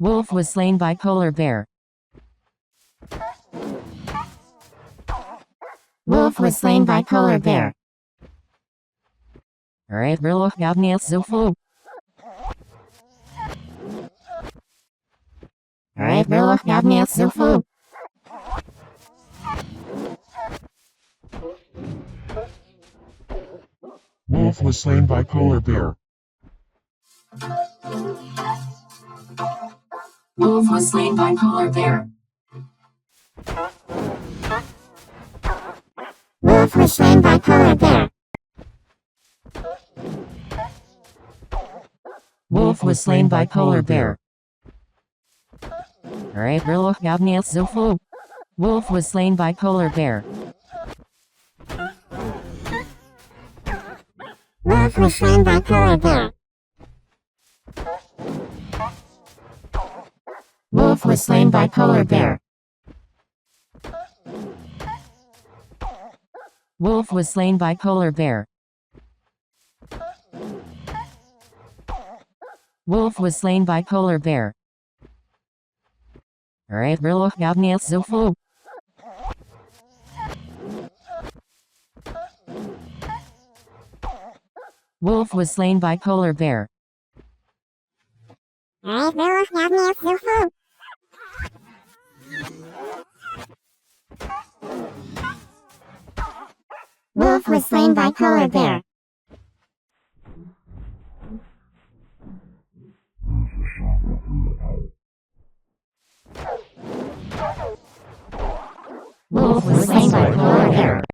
Wolf was slain by polar bear. Wolf was slain by polar bear. Alright, Berloch Gabnias Zufu. Alright, Berloch Gabnias Zufu. Wolf was slain by polar bear. Wolf was slain by polar bear. Wolf was slain by polar bear. Wolf was slain by polar bear. Alright, Berloch Gabnias Zufu. Wolf was slain by polar bear. Wolf was slain by polar bear. Wolf was slain by polar bear. Wolf was slain by polar bear. Wolf was slain by polar bear. Alright, Berloch Gabnias Zufu. Wolf was slain by polar bear. Alright, Berloch Gabnias Zufu. Wolf was slain by polar bear. Wolf was slain by polar bear.